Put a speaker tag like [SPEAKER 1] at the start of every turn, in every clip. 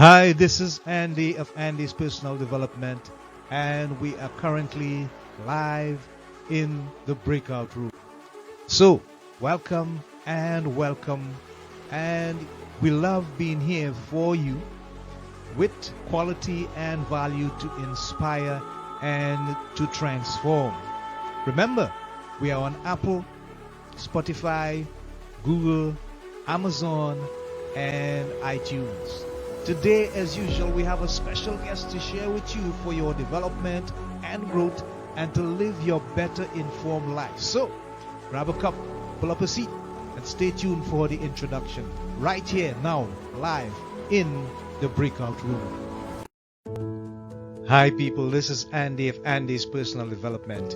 [SPEAKER 1] Hi, this is Andy of Andy's Personal Development, and we are currently live in the breakout room. So, welcome, and we love being here for you with quality and value to inspire and to transform. Remember, we are on Apple, Spotify, Google, Amazon, and iTunes. Today, as usual, we have a special guest to share with you for your development and growth and to live your better informed life. So, grab a cup, pull up a seat, and stay tuned for the introduction. Right here, now, live in the breakout room. Hi, people. This is Andy of Andy's Personal Development.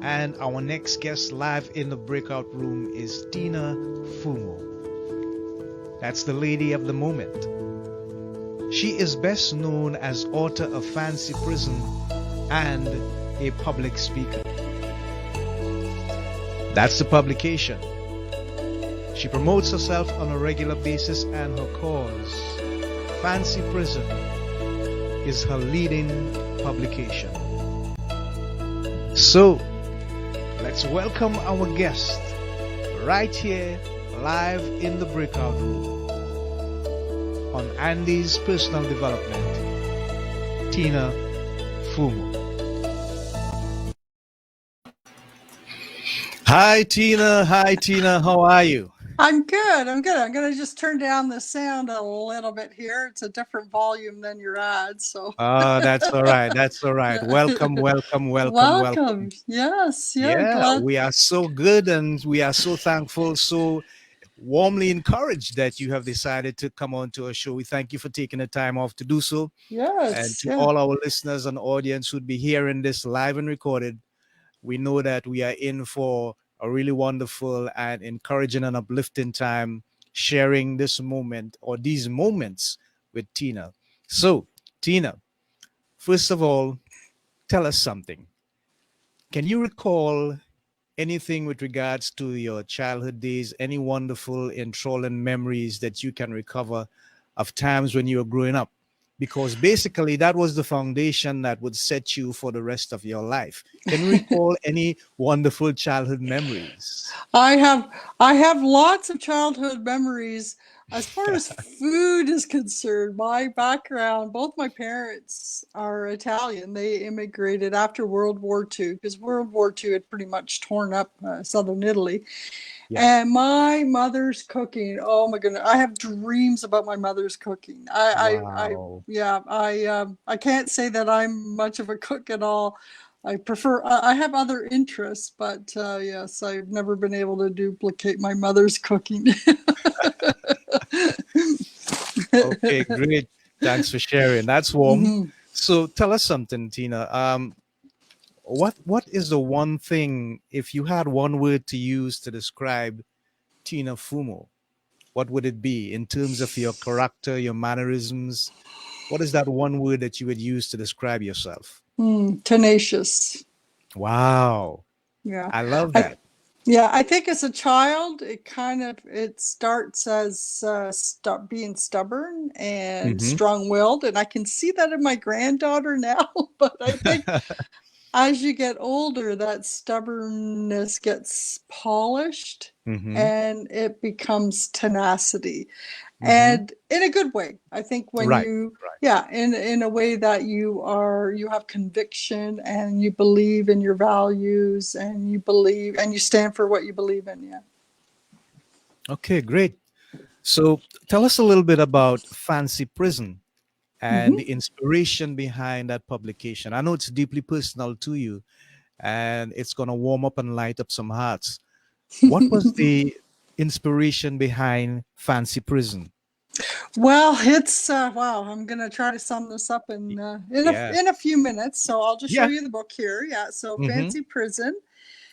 [SPEAKER 1] And our next guest live in the breakout room is Tina Fumo. That's the lady of the moment. She is best known as author of Fancy Prison and a public speaker. That's the publication. She promotes herself on a regular basis, and her cause, Fancy Prison, is her leading publication. So, let's welcome our guest right here, live in the breakout room on Andy's Personal Development, Tina Fumo. Hi, Tina. How are you?
[SPEAKER 2] I'm good. I'm going to just turn down the sound a little bit here. It's a different volume than your ad, so.
[SPEAKER 1] That's all right. Welcome.
[SPEAKER 2] Yes,
[SPEAKER 1] Yeah,
[SPEAKER 2] glad.
[SPEAKER 1] we are so good and we are so thankful, so warmly encouraged that you have decided to come on to our show. We thank you for taking the time off to do so. And
[SPEAKER 2] Yes,
[SPEAKER 1] to all our listeners and audience who'd be hearing this live and recorded, we know that we are in for a really wonderful and encouraging and uplifting time sharing this moment or these moments with Tina. So, Tina, first of all, tell us something. Can you recall anything with regards to your childhood days, any wonderful, enthralling memories that you can recover of times when you were growing up? Because basically that was the foundation that would set you for the rest of your life. Can you recall any wonderful childhood memories?
[SPEAKER 2] I have lots of childhood memories. As far as food is concerned, my background, both my parents are Italian. They immigrated after World War II because World War II had pretty much torn up southern Italy.
[SPEAKER 1] Yeah.
[SPEAKER 2] And my mother's cooking, oh my goodness, I have dreams about my mother's cooking.
[SPEAKER 1] Wow.
[SPEAKER 2] I can't say that I'm much of a cook at all. I have other interests, but yes, I've never been able to duplicate my mother's cooking.
[SPEAKER 1] Okay, great. Thanks for sharing. That's warm.
[SPEAKER 2] Mhm.
[SPEAKER 1] So tell us something, Tina. What is the one thing, if you had one word to use to describe Tina Fumo, what would it be in terms of your character, your mannerisms? What is that one word that you would use to describe yourself?
[SPEAKER 2] Tenacious.
[SPEAKER 1] Wow.
[SPEAKER 2] Yeah.
[SPEAKER 1] I love
[SPEAKER 2] I
[SPEAKER 1] that.
[SPEAKER 2] Yeah, I think as a child, it starts as being stubborn and
[SPEAKER 1] Hmm.
[SPEAKER 2] strong-willed, and I can see that in my granddaughter now. But I think as you get older, that stubbornness gets polished,
[SPEAKER 1] Hmm.
[SPEAKER 2] and it becomes tenacity,
[SPEAKER 1] Hmm.
[SPEAKER 2] and in a good way. I think when
[SPEAKER 1] Right.
[SPEAKER 2] you,
[SPEAKER 1] Right.
[SPEAKER 2] yeah, in a way that you have conviction and you believe in your values and you believe and you stand for what you believe in. Yeah.
[SPEAKER 1] Okay, great. So tell us a little bit about Fancy Prison and
[SPEAKER 2] Hmm.
[SPEAKER 1] the inspiration behind that publication. I know it's deeply personal to you and it's going to warm up and light up some hearts. What was the inspiration behind Fancy Prison?
[SPEAKER 2] Well, it's wow. I'm gonna try to sum this up
[SPEAKER 1] Yeah.
[SPEAKER 2] in a few minutes. So I'll just show
[SPEAKER 1] Yeah.
[SPEAKER 2] you the book here. Yeah. So
[SPEAKER 1] Hmm.
[SPEAKER 2] Fancy Prison,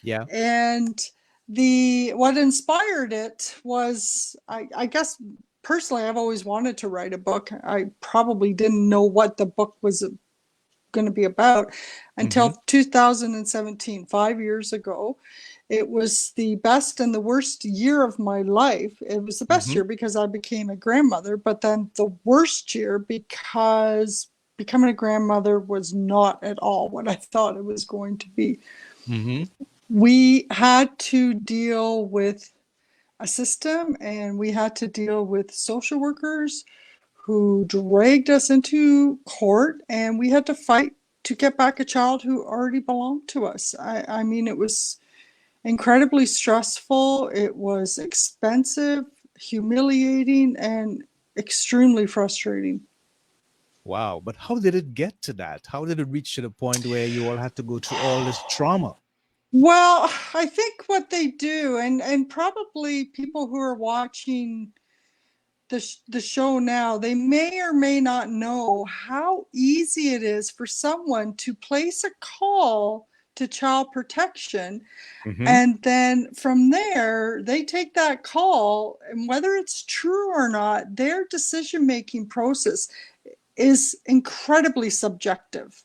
[SPEAKER 1] Yeah.
[SPEAKER 2] and the what inspired it was I guess personally I've always wanted to write a book. I probably didn't know what the book was going to be about
[SPEAKER 1] Hmm.
[SPEAKER 2] until 2017, 5 years ago. It was the best and the worst year of my life. It was the best
[SPEAKER 1] Mm-hmm.
[SPEAKER 2] year because I became a grandmother, but then the worst year because becoming a grandmother was not at all what I thought it was going to be.
[SPEAKER 1] Mm-hmm.
[SPEAKER 2] We had to deal with a system and we had to deal with social workers who dragged us into court, and we had to fight to get back a child who already belonged to us. I mean, it was incredibly stressful, it was expensive, humiliating, and extremely frustrating.
[SPEAKER 1] Wow. But how did it get to that? How did it reach to the point where you all had to go through all this trauma?
[SPEAKER 2] Well, I think what they do, and probably people who are watching the show now, they may or may not know how easy it is for someone to place a call to child protection.
[SPEAKER 1] Mm-hmm.
[SPEAKER 2] And then from there, they take that call, and whether it's true or not, their decision making process is incredibly subjective.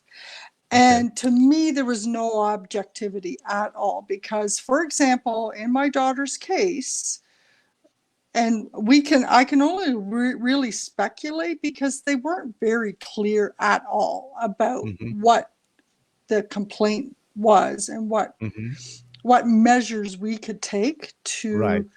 [SPEAKER 1] Okay.
[SPEAKER 2] And to me, there was no objectivity at all. Because, for example, in my daughter's case, and I can only really speculate because they weren't very clear at all about
[SPEAKER 1] Mm-hmm.
[SPEAKER 2] what the complaint was and
[SPEAKER 1] Mm-hmm.
[SPEAKER 2] what measures we could take
[SPEAKER 1] Right.
[SPEAKER 2] to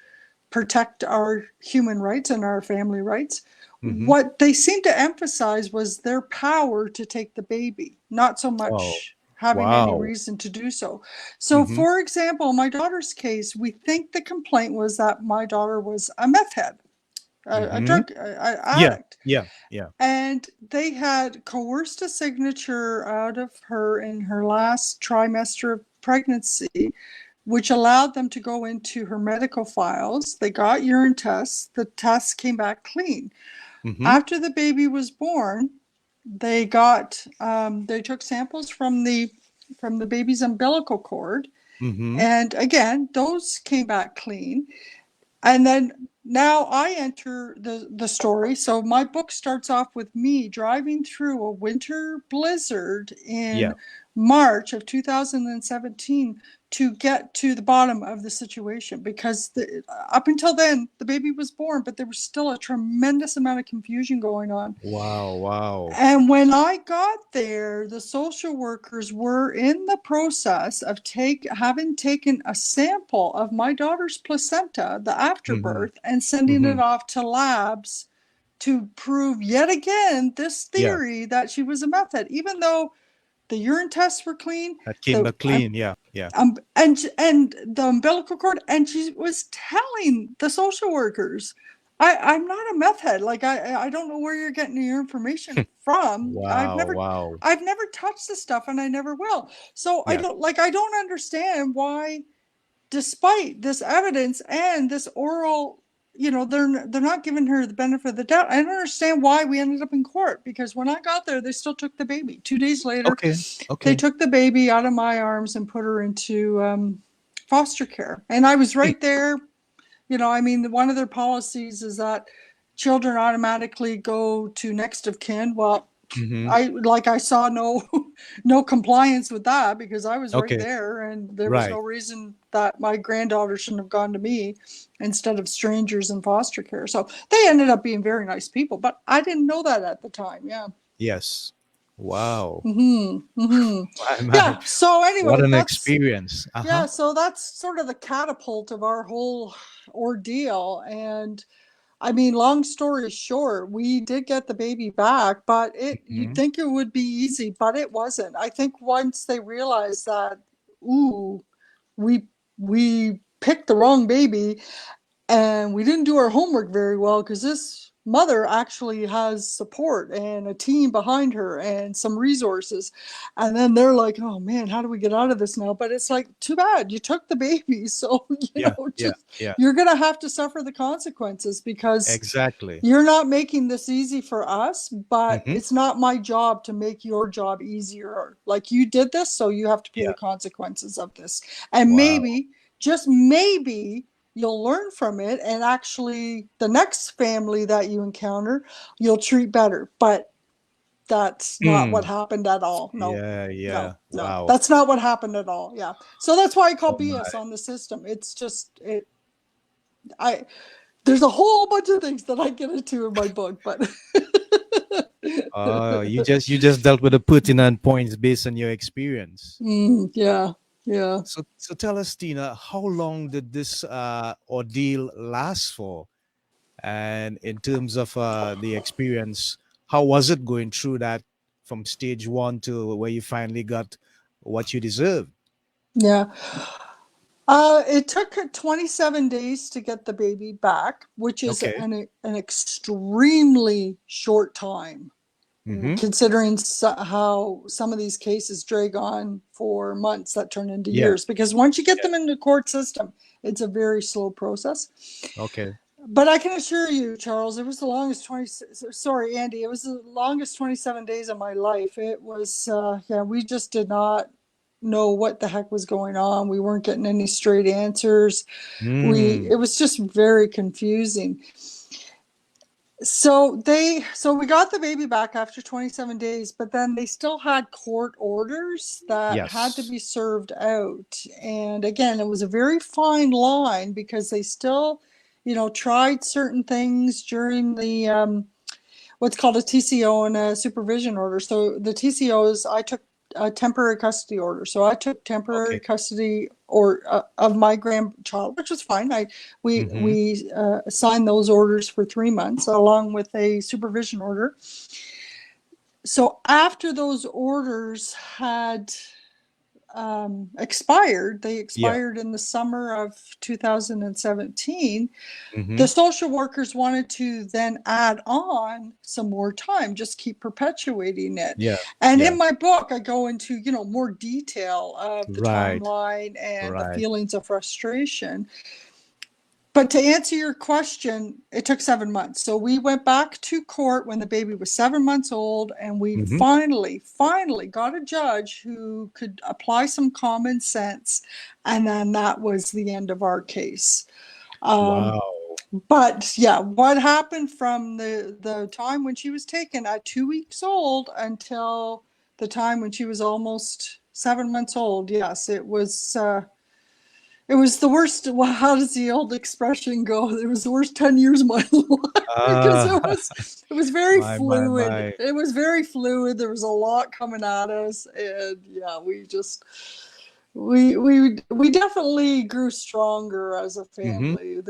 [SPEAKER 2] protect our human rights and our family rights.
[SPEAKER 1] Mm-hmm.
[SPEAKER 2] What they seemed to emphasize was their power to take the baby, not so
[SPEAKER 1] Oh,
[SPEAKER 2] much having any
[SPEAKER 1] wow.
[SPEAKER 2] reason to do so. So,
[SPEAKER 1] Mm-hmm.
[SPEAKER 2] for example, in my daughter's case, we think the complaint was that my daughter was a meth head, a
[SPEAKER 1] Mm-hmm.
[SPEAKER 2] drug
[SPEAKER 1] Yeah.
[SPEAKER 2] addict.
[SPEAKER 1] Yeah. Yeah.
[SPEAKER 2] And they had coerced a signature out of her in her last trimester of pregnancy, which allowed them to go into her medical files. They got urine tests. The tests came back clean.
[SPEAKER 1] Mm-hmm.
[SPEAKER 2] After the baby was born, they took samples from the baby's umbilical cord,
[SPEAKER 1] Mm-hmm.
[SPEAKER 2] and again, those came back clean. And then now I enter the story. So my book starts off with me driving through a winter blizzard
[SPEAKER 1] Yeah.
[SPEAKER 2] in March of 2017 to get to the bottom of the situation, because up until then the baby was born, but there was still a tremendous amount of confusion going on.
[SPEAKER 1] Wow. Wow.
[SPEAKER 2] And when I got there, the social workers were in the process of having taken a sample of my daughter's placenta, the
[SPEAKER 1] Mm-hmm.
[SPEAKER 2] afterbirth, and sending
[SPEAKER 1] Mm-hmm.
[SPEAKER 2] it off to labs to prove yet again this
[SPEAKER 1] Yeah.
[SPEAKER 2] theory that she was a meth head, even though the urine tests were clean,
[SPEAKER 1] That came
[SPEAKER 2] the
[SPEAKER 1] back clean. Yeah. Yeah.
[SPEAKER 2] and the umbilical cord, and she was telling the social workers, I'm not a meth head. Like, I don't know where you're getting your information from.
[SPEAKER 1] Wow. Wow.
[SPEAKER 2] I've never touched this stuff, and I never will. So
[SPEAKER 1] Yeah.
[SPEAKER 2] I don't understand why, despite this evidence and this oral, they're not giving her the benefit of the doubt. I don't understand why we ended up in court, because when I got there, they still took the baby. 2 days later,
[SPEAKER 1] Okay.
[SPEAKER 2] they
[SPEAKER 1] Okay.
[SPEAKER 2] took the baby out of my arms and put her into foster care. And I was
[SPEAKER 1] Hmm.
[SPEAKER 2] right there. I mean, one of their policies is that children automatically go to next of kin. Well,
[SPEAKER 1] Mm-hmm.
[SPEAKER 2] I saw no no compliance with that, because I was right
[SPEAKER 1] Okay.
[SPEAKER 2] there, and there was no
[SPEAKER 1] Right.
[SPEAKER 2] reason that my granddaughter shouldn't have gone to me instead of strangers in foster care. So they ended up being very nice people, but I didn't know that at the time. Yeah.
[SPEAKER 1] Yes. Wow. My man.
[SPEAKER 2] Yeah. So
[SPEAKER 1] What
[SPEAKER 2] anyway,
[SPEAKER 1] an experience. Uh-huh.
[SPEAKER 2] so that's sort of the catapult of our whole ordeal. And I mean, long story short, we did get the baby back, but you'd
[SPEAKER 1] Mm-hmm.
[SPEAKER 2] think it would be easy, but it wasn't. I think once they realized that, ooh, we we picked the wrong baby, and we didn't do our homework very well, because this mother actually has support and a team behind her and some resources. And then they're like, oh man, how do we get out of this now? But it's like, too bad you took the baby. So,
[SPEAKER 1] Yeah. Yeah.
[SPEAKER 2] just
[SPEAKER 1] Yeah.
[SPEAKER 2] you're going to have to suffer the consequences, because
[SPEAKER 1] Exactly.
[SPEAKER 2] you're not making this easy for us, but
[SPEAKER 1] Mm-hmm.
[SPEAKER 2] it's not my job to make your job easier. Like, you did this, so you have to pay
[SPEAKER 1] Yeah.
[SPEAKER 2] the consequences of this. And
[SPEAKER 1] Wow.
[SPEAKER 2] maybe, just maybe, you'll learn from it, and actually the next family that you encounter, you'll treat better. But That's not what
[SPEAKER 1] Mm.
[SPEAKER 2] happened at all. No,
[SPEAKER 1] Yeah,
[SPEAKER 2] no,
[SPEAKER 1] yeah.
[SPEAKER 2] no.
[SPEAKER 1] Wow.
[SPEAKER 2] That's not what happened at all. Yeah. So that's why I call
[SPEAKER 1] Oh my.
[SPEAKER 2] BS on the system. It's just it. I There's a whole bunch of things that I get into in my book, but
[SPEAKER 1] Oh, you just dealt with the pertinent points based on your experience.
[SPEAKER 2] yeah, yeah.
[SPEAKER 1] So tell us, Tina, how long did this ordeal last for? And in terms of the experience, how was it going through that from stage one to where you finally got what you deserved?
[SPEAKER 2] Yeah. It took 27 days to get the baby back, which is
[SPEAKER 1] Okay.
[SPEAKER 2] an extremely short time,
[SPEAKER 1] Mm-hmm.
[SPEAKER 2] considering how some of these cases drag on for months that turn into
[SPEAKER 1] Yeah.
[SPEAKER 2] years. Because once you get
[SPEAKER 1] Yeah.
[SPEAKER 2] them in the court system, it's a very slow process.
[SPEAKER 1] Okay.
[SPEAKER 2] But I can assure you, Charles, it was the longest 20, sorry, Andy, it was the longest 27 days of my life. It was, yeah, we just did not know what the heck was going on. We weren't getting any straight answers.
[SPEAKER 1] Mm.
[SPEAKER 2] It was just very confusing. So we got the baby back after 27 days, but then they still had court orders that had to
[SPEAKER 1] Yes.
[SPEAKER 2] be served out. And again, it was a very fine line because they still, tried certain things during the what's called a TCO and a supervision order. So the TCOs, I took a temporary custody order. So I took temporary
[SPEAKER 1] Okay.
[SPEAKER 2] custody or of my grandchild, which was fine.
[SPEAKER 1] Mm-hmm.
[SPEAKER 2] We signed those orders for 3 months along with a supervision order. So after those orders had expired, they
[SPEAKER 1] Yeah.
[SPEAKER 2] expired in the summer of 2017.
[SPEAKER 1] Mm-hmm.
[SPEAKER 2] The social workers wanted to then add on some more time, just keep perpetuating it.
[SPEAKER 1] Yeah.
[SPEAKER 2] And
[SPEAKER 1] Yeah.
[SPEAKER 2] in my book, I go into, more detail of the
[SPEAKER 1] Right.
[SPEAKER 2] timeline and the
[SPEAKER 1] Right.
[SPEAKER 2] feelings of frustration. But to answer your question, it took 7 months. So we went back to court when the baby was 7 months old, and we
[SPEAKER 1] Mm-hmm.
[SPEAKER 2] finally got a judge who could apply some common sense. And then that was the end of our case. Um,
[SPEAKER 1] Wow.
[SPEAKER 2] but yeah, what happened from the time when she was taken at 2 weeks old until the time when she was almost 7 months old? Yes, it was the worst. Well, how does the old expression go? It was the worst 10 years of my life because
[SPEAKER 1] Ah,
[SPEAKER 2] it was very
[SPEAKER 1] my,
[SPEAKER 2] fluid.
[SPEAKER 1] my.
[SPEAKER 2] It was very fluid. There was a lot coming at us, and yeah, we definitely grew stronger as a
[SPEAKER 1] Mm-hmm.
[SPEAKER 2] family.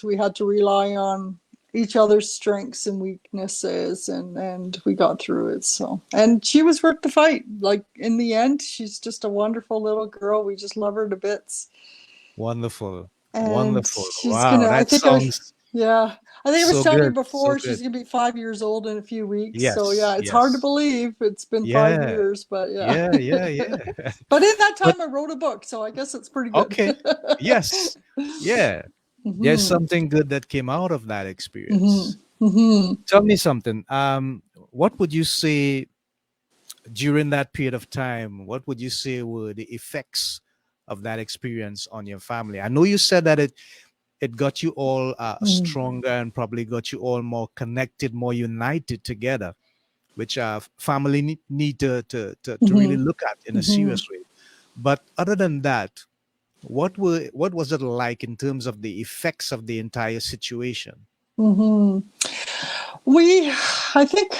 [SPEAKER 2] We had to rely on each other's strengths and weaknesses, and we got through it. So, and she was worth the fight. Like in the end, she's just a wonderful little girl. We just love her to bits.
[SPEAKER 1] Wonderful.
[SPEAKER 2] And
[SPEAKER 1] Wonderful.
[SPEAKER 2] she's
[SPEAKER 1] Wow.
[SPEAKER 2] gonna, I
[SPEAKER 1] That
[SPEAKER 2] think I
[SPEAKER 1] sounds
[SPEAKER 2] yeah, I think I was
[SPEAKER 1] so
[SPEAKER 2] telling you
[SPEAKER 1] good. So
[SPEAKER 2] before,
[SPEAKER 1] good.
[SPEAKER 2] she's gonna be 5 years old in a few weeks. So
[SPEAKER 1] Yes.
[SPEAKER 2] yeah, it's hard to
[SPEAKER 1] Yes.
[SPEAKER 2] believe it's been five
[SPEAKER 1] Yeah.
[SPEAKER 2] years, but yeah.
[SPEAKER 1] Yeah. Yeah. Yeah.
[SPEAKER 2] But in that
[SPEAKER 1] But
[SPEAKER 2] time I wrote a book, so I guess it's pretty good.
[SPEAKER 1] okay. Yes. Yeah. There's
[SPEAKER 2] hmm
[SPEAKER 1] something good that came out of that
[SPEAKER 2] hmm
[SPEAKER 1] experience.
[SPEAKER 2] hmm
[SPEAKER 1] Tell me something. What would you say during that period of time? What would you say were the effects of that experience on your family? I know you said that it got you all stronger and probably got you all more connected, more united together, which family need to really
[SPEAKER 2] hmm
[SPEAKER 1] look at in a
[SPEAKER 2] hmm
[SPEAKER 1] serious way. But other than that, what was it like in terms of the effects of the entire situation?
[SPEAKER 2] hmm we I think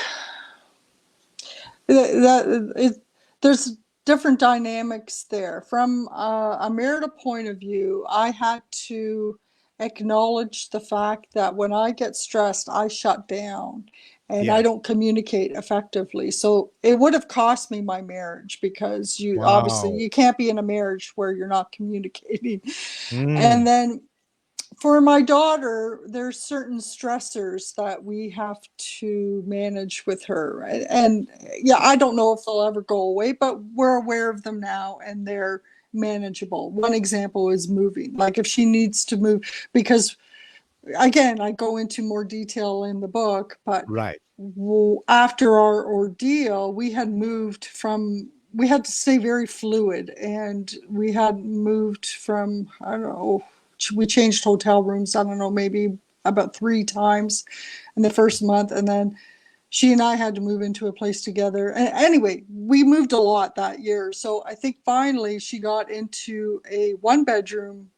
[SPEAKER 2] that there's different dynamics there. From a marital point of view, I had to acknowledge the fact that when I get stressed, I shut down and I
[SPEAKER 1] Yeah.
[SPEAKER 2] don't communicate effectively. So it would have cost me my marriage because you obviously
[SPEAKER 1] Wow.
[SPEAKER 2] you can't be in a marriage where you're not communicating. And
[SPEAKER 1] Mm,
[SPEAKER 2] then for my daughter, there's certain stressors that we have to manage with her. And yeah, I don't know if they'll ever go away, but we're aware of them now and they're manageable. One example is moving. Like if she needs to move, because again, I go into more detail in the book, but
[SPEAKER 1] right.
[SPEAKER 2] after our ordeal, we had to stay very fluid, and we had moved from, I don't know, we changed hotel rooms, I don't know, maybe about 3 times in the first month. And then she and I had to move into a place together. And anyway, we moved a lot that year. So I think finally she got into a 1 bedroom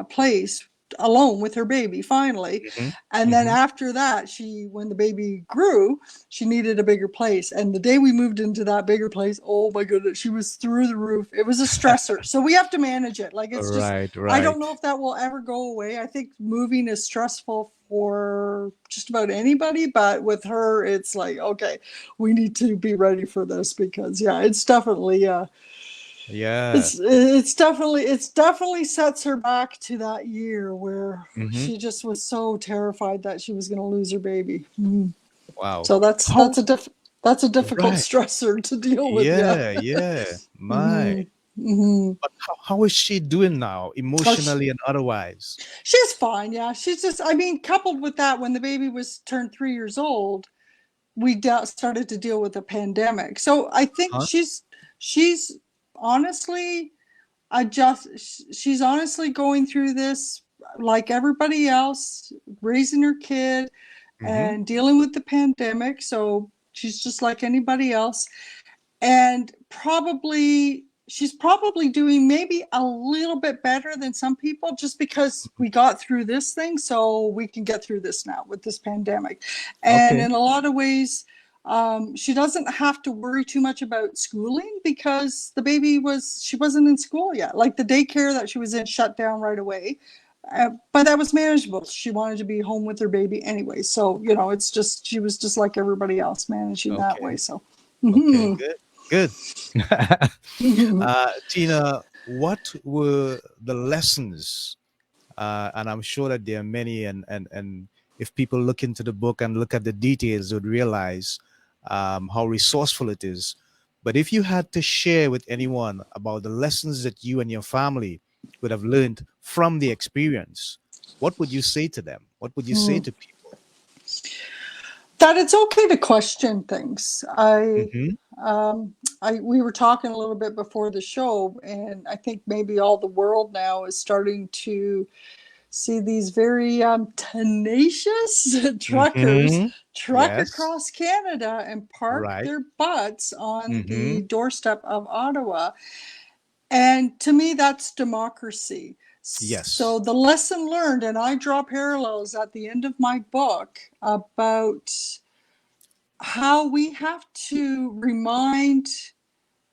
[SPEAKER 2] place alone with her baby finally.
[SPEAKER 1] Mm-hmm.
[SPEAKER 2] And then
[SPEAKER 1] Mm-hmm.
[SPEAKER 2] after that, when the baby grew, she needed a bigger place. And the day we moved into that bigger place, oh my goodness, she was through the roof. It was a stressor. So we have to manage it. Like it's just,
[SPEAKER 1] Right,
[SPEAKER 2] I don't
[SPEAKER 1] right.
[SPEAKER 2] know if that will ever go away. I think moving is stressful for just about anybody, but with her, it's like, okay, we need to be ready for this because yeah, it's definitely
[SPEAKER 1] Yeah.
[SPEAKER 2] it's definitely sets her back to that year where
[SPEAKER 1] Mm-hmm.
[SPEAKER 2] she just was so terrified that she was going to lose her baby. Mhm.
[SPEAKER 1] Wow.
[SPEAKER 2] So
[SPEAKER 1] How
[SPEAKER 2] that's a difficult
[SPEAKER 1] right.
[SPEAKER 2] stressor to deal with. Yeah.
[SPEAKER 1] Yeah, yeah. My.
[SPEAKER 2] Hmm. Hmm.
[SPEAKER 1] But how is she doing now,
[SPEAKER 2] Oh,
[SPEAKER 1] emotionally and otherwise?
[SPEAKER 2] she's fine. Yeah, she's just. I mean, coupled with that, when the baby was turned 3 years old, we started to deal with the pandemic. So I think
[SPEAKER 1] Huh?
[SPEAKER 2] she's honestly adjust. She's honestly going through this like everybody else, raising her kid
[SPEAKER 1] Mm-hmm.
[SPEAKER 2] and dealing with the pandemic. So she's just like anybody else. And she's probably doing maybe a little bit better than some people just because we got through this thing, so we can get through this now with this pandemic. And
[SPEAKER 1] Okay.
[SPEAKER 2] in a lot of ways, she doesn't have to worry too much about schooling because she wasn't in school yet. Like the daycare that she was in shut down right away, but that was manageable. She wanted to be home with her baby anyway, so it's just she was just like everybody else managing that way.
[SPEAKER 1] Okay.
[SPEAKER 2] So.
[SPEAKER 1] Okay.
[SPEAKER 2] Mhm.
[SPEAKER 1] Good. Good. Tina, what were the lessons? And I'm sure that there are many, and if people look into the book and look at the details, would realize how resourceful it is. But if you had to share with anyone about the lessons that you and your family would have learned from the experience, what would you say to them? What would you say to people?
[SPEAKER 2] That it's okay to question things.
[SPEAKER 1] Mm-hmm.
[SPEAKER 2] We were talking a little bit before the show, and I think maybe all the world now is starting to see these very tenacious truckers
[SPEAKER 1] Mm-hmm.
[SPEAKER 2] truck
[SPEAKER 1] Yes.
[SPEAKER 2] across Canada and park
[SPEAKER 1] Right.
[SPEAKER 2] their butts on
[SPEAKER 1] Mm-hmm.
[SPEAKER 2] the doorstep of Ottawa. And to me, that's democracy. So
[SPEAKER 1] Yes.
[SPEAKER 2] the lesson learned, and I draw parallels at the end of my book about how we have to remind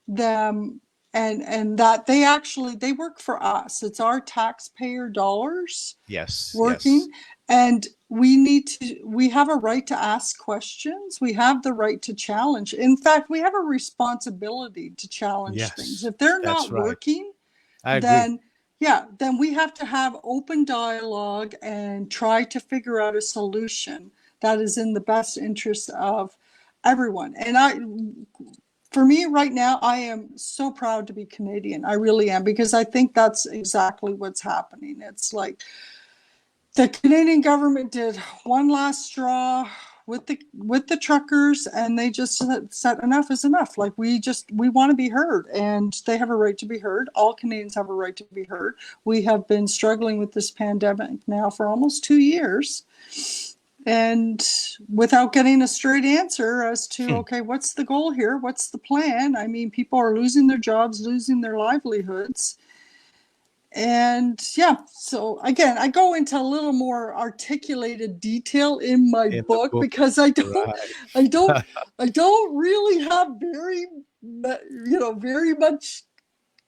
[SPEAKER 2] them and that they work for us. It's our taxpayer dollars
[SPEAKER 1] Yes. Yes.
[SPEAKER 2] working, and we have a right to ask questions. We have the right to challenge. In fact, we have a responsibility to challenge things.
[SPEAKER 1] Yes.
[SPEAKER 2] If they're
[SPEAKER 1] That's
[SPEAKER 2] not
[SPEAKER 1] right.
[SPEAKER 2] working,
[SPEAKER 1] I agree.
[SPEAKER 2] then yeah, then we have to have open dialogue and try to figure out a solution that is in the best interest of everyone. And for me right now, I am so proud to be Canadian. I really am, because I think that's exactly what's happening. It's like the Canadian government did one last straw with the truckers, and they just said enough is enough. Like we want to be heard, and they have a right to be heard. All Canadians have a right to be heard. We have been struggling with this pandemic now for almost 2 years, and without getting a straight answer as to,
[SPEAKER 1] Hmm.
[SPEAKER 2] okay, what's the goal here, what's the plan. I mean, people are losing their jobs, losing their livelihoods. And yeah, so again, I go into a little more articulated detail in my
[SPEAKER 1] In the
[SPEAKER 2] book
[SPEAKER 1] book.
[SPEAKER 2] because
[SPEAKER 1] Right.
[SPEAKER 2] I don't, I don't really have very much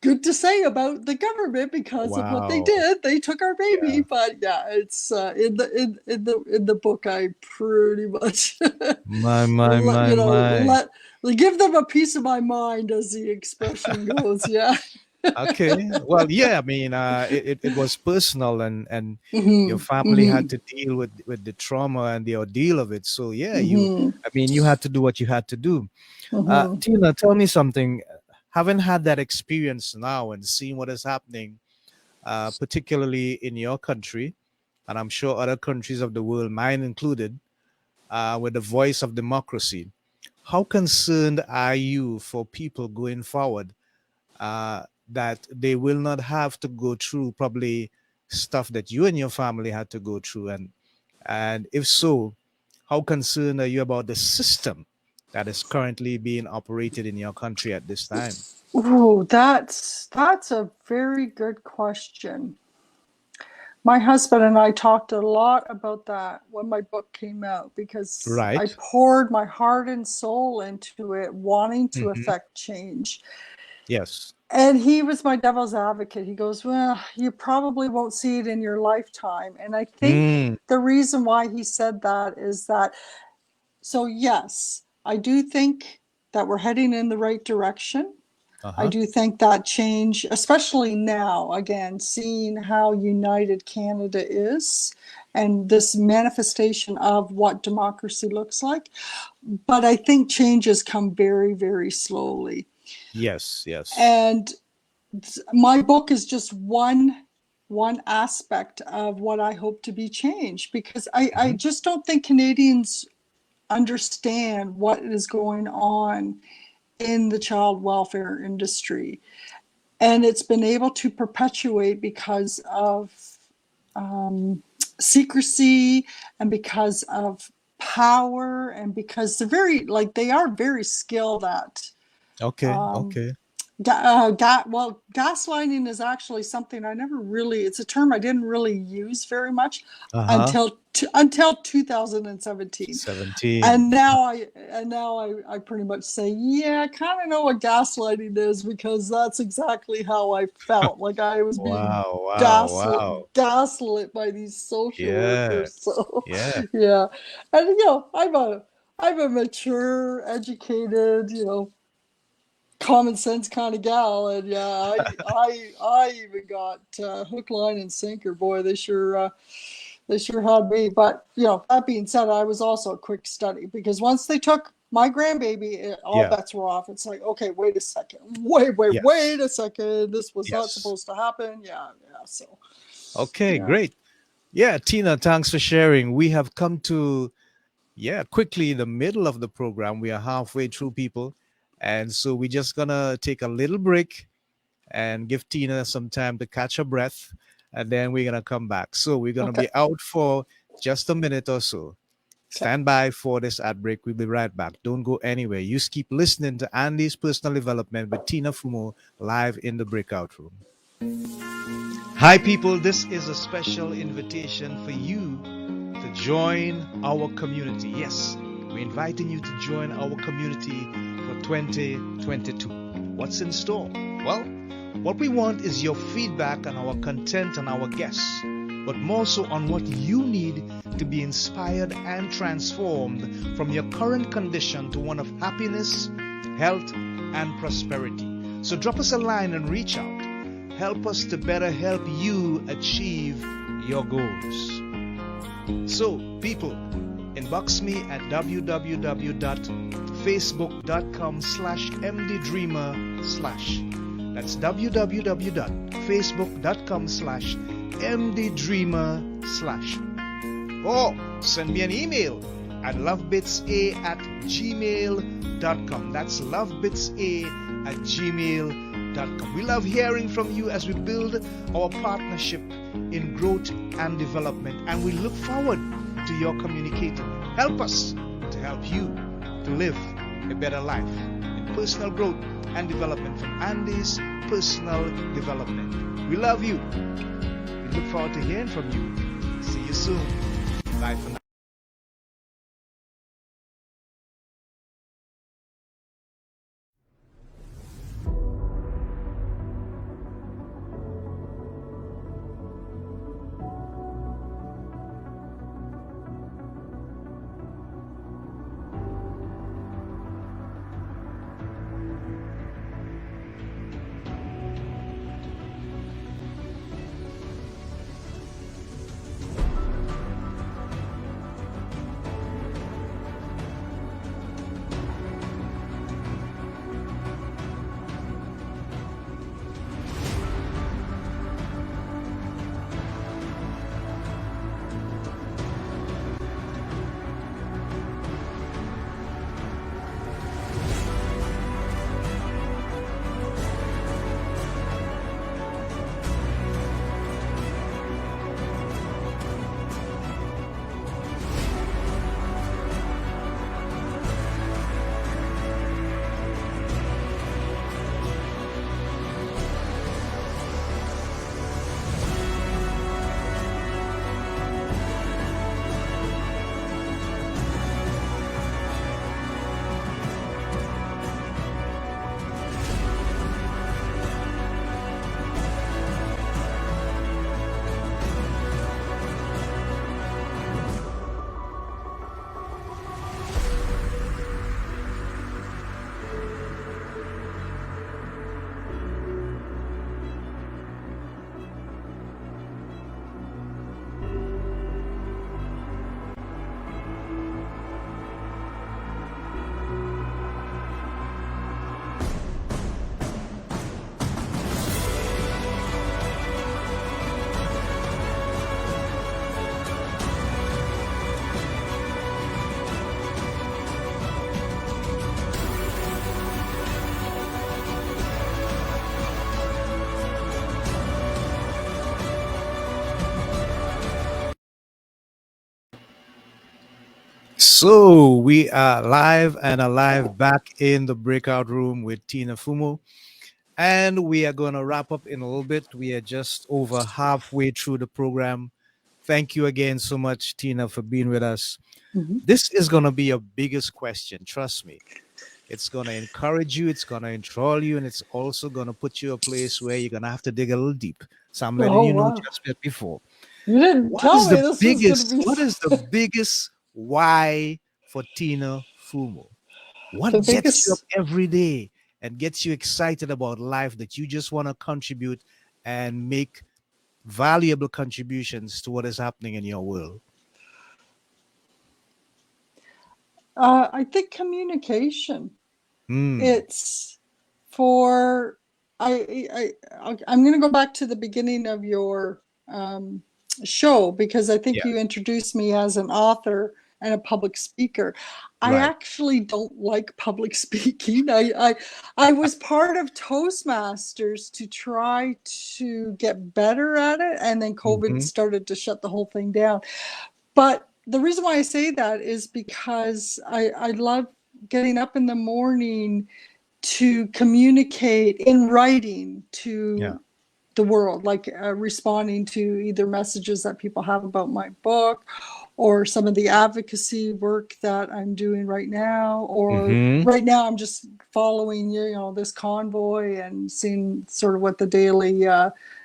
[SPEAKER 2] good to say about the government because of what they
[SPEAKER 1] Wow.
[SPEAKER 2] did. They took our baby,
[SPEAKER 1] Yeah.
[SPEAKER 2] but yeah, it's in the book I pretty much
[SPEAKER 1] My, my, my, my.
[SPEAKER 2] let give them a piece of my mind, as the expression goes. Yeah.
[SPEAKER 1] Okay. Well, yeah, I mean, it was personal, and your
[SPEAKER 2] Hmm.
[SPEAKER 1] family had
[SPEAKER 2] Hmm.
[SPEAKER 1] to deal with the trauma and the ordeal of it. So yeah,
[SPEAKER 2] Hmm.
[SPEAKER 1] I mean, you had to do what you had to do.
[SPEAKER 2] Hmm.
[SPEAKER 1] Tina, tell me something. Having had that experience now and seeing what is happening, particularly in your country, and I'm sure other countries of the world, mine included, with the voice of democracy. How concerned are you for people going forward, that they will not have to go through probably stuff that you and your family had to go through? And if so, how concerned are you about the system that is currently being operated in your country at this time?
[SPEAKER 2] Oh, that's a very good question. My husband and I talked a lot about that when my book came out because I
[SPEAKER 1] Right.
[SPEAKER 2] poured my heart and soul into it, wanting to
[SPEAKER 1] Hmm.
[SPEAKER 2] affect change.
[SPEAKER 1] Yes.
[SPEAKER 2] And he was my devil's advocate. He goes, "Well, you probably won't see it in your lifetime." And I think
[SPEAKER 1] Mm.
[SPEAKER 2] the reason why he said that is that, so yes, I do think that we're heading in the right direction. I
[SPEAKER 1] Uh-huh.
[SPEAKER 2] do think that change, especially now, again, seeing how united Canada is and this manifestation of what democracy looks like. But I think changes come very, very slowly.
[SPEAKER 1] Yes, yes.
[SPEAKER 2] And my book is just one aspect of what I hope to be changed, because I
[SPEAKER 1] Hmm.
[SPEAKER 2] just don't think Canadians understand what is going on in the child welfare industry. And it's been able to perpetuate because of secrecy and because of power, and because they are very skilled at
[SPEAKER 1] Okay, okay.
[SPEAKER 2] gaslighting is actually something I never really, it's a term I didn't really use very much
[SPEAKER 1] Uh-huh.
[SPEAKER 2] until 2017.
[SPEAKER 1] 17.
[SPEAKER 2] And now I pretty much say, yeah, I kind of know what gaslighting is, because that's exactly how I felt. Like I was being
[SPEAKER 1] Wow, wow, wow.
[SPEAKER 2] gaslit by these social
[SPEAKER 1] Yeah,
[SPEAKER 2] workers. So
[SPEAKER 1] yeah.
[SPEAKER 2] yeah. And I'm a mature, educated, common sense kind of gal, and yeah, I even got hook, line, and sinker. Boy, they sure had me. But that being said, I was also a quick study, because once they took my grandbaby, all
[SPEAKER 1] Yeah.
[SPEAKER 2] bets were off. It's like, okay, wait a second, wait
[SPEAKER 1] Yes.
[SPEAKER 2] a second, this was not
[SPEAKER 1] Yes.
[SPEAKER 2] supposed to happen. Yeah, yeah. So
[SPEAKER 1] Okay,
[SPEAKER 2] yeah,
[SPEAKER 1] great. Yeah, Tina, thanks for sharing. We have come to, quickly the middle of the program. We are halfway through, people. And so we're just gonna take a little break and give Tina some time to catch her breath. And then we're gonna come back. So we're gonna
[SPEAKER 2] okay,
[SPEAKER 1] be out for just a minute or so.
[SPEAKER 2] okay.
[SPEAKER 1] Stand by for this ad break. We'll be right back. Don't go anywhere. You keep listening to Andy's Personal Development with Tina Fumo live in the breakout room. Hi, people. This is a special invitation for you to join our community. Yes, we're inviting you to join our community for 2022. What's in store? Well, what we want is your feedback on our content and our guests, but more so on what you need to be inspired and transformed from your current condition to one of happiness, health, and prosperity. So drop us a line and reach out. Help us to better help you achieve your goals. So, people, inbox me at www.facebook.com/mddreamer/. That's www.facebook.com/mddreamer/. Or send me an email at lovebitsa@gmail.com. That's lovebitsa@gmail.com. We love hearing from you as we build our partnership in growth and development, and we look forward to your communicating. Help us to help you to live a better life in personal growth and development from Andy's Personal Development. We love you. We look forward to hearing from you. See you soon. Bye for now. So we are live and alive back in the breakout room with Tina Fumo. And we are going to wrap up in a little bit. We are just over halfway through the program. Thank you again so much, Tina, for being with us.
[SPEAKER 2] Mhm.
[SPEAKER 1] This is going to be your biggest question. Trust me. It's going to encourage you, it's going to enthrall you, and it's also going to put you a place where you're going to have to dig a little deep. Some letting
[SPEAKER 2] Oh,
[SPEAKER 1] you know
[SPEAKER 2] wow.
[SPEAKER 1] just before.
[SPEAKER 2] You didn't
[SPEAKER 1] What
[SPEAKER 2] tell
[SPEAKER 1] is
[SPEAKER 2] me
[SPEAKER 1] the
[SPEAKER 2] this was going to
[SPEAKER 1] biggest,
[SPEAKER 2] be
[SPEAKER 1] what is the biggest why for Tina Fumo?
[SPEAKER 2] the
[SPEAKER 1] What gets you up
[SPEAKER 2] biggest.
[SPEAKER 1] every day and gets you excited about life that you just want to contribute and make valuable contributions to what is happening in your world?
[SPEAKER 2] I think communication.
[SPEAKER 1] Hmm.
[SPEAKER 2] It's for I'm going to go back to the beginning of your um, show because I think
[SPEAKER 1] Yeah.
[SPEAKER 2] you introduced me as an author and a public speaker. I
[SPEAKER 1] Right.
[SPEAKER 2] actually don't like public speaking. I was part of Toastmasters to try to get better at it, and then COVID
[SPEAKER 1] Hmm.
[SPEAKER 2] started to shut the whole thing down. But the reason why I say that is because I love getting up in the morning to communicate in writing
[SPEAKER 1] Yeah.
[SPEAKER 2] to the world, like responding to either messages that people have about my book or some of the advocacy work that I'm doing right now. Or
[SPEAKER 1] Hmm.
[SPEAKER 2] right now, I'm just following, this convoy and seeing sort of what the daily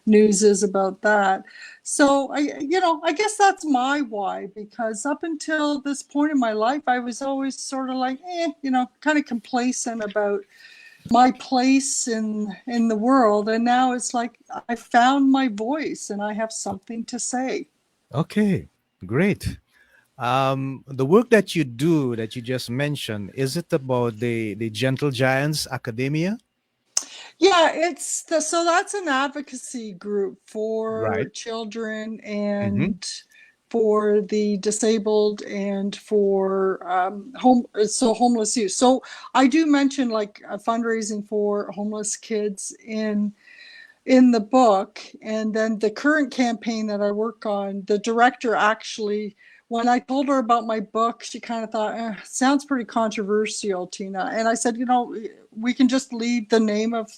[SPEAKER 2] news is about that. So I guess that's my why, because up until this point in my life, I was always sort of like, kind of complacent about my place in the world, and now it's like I found my voice and I have something to say.
[SPEAKER 1] Okay. Great. The work that you do that you just mentioned, is it about the Gentle Giants Academia?
[SPEAKER 2] Yeah, so that's an advocacy group
[SPEAKER 1] Right.
[SPEAKER 2] for children
[SPEAKER 1] Mm-hmm.
[SPEAKER 2] and for the disabled and for homeless youth. So I do mention like fundraising for homeless kids in the book. And then the current campaign that I work on, the director actually, when I told her about my book, she kind of thought, sounds pretty controversial, Tina. And I said, we can just leave the name of,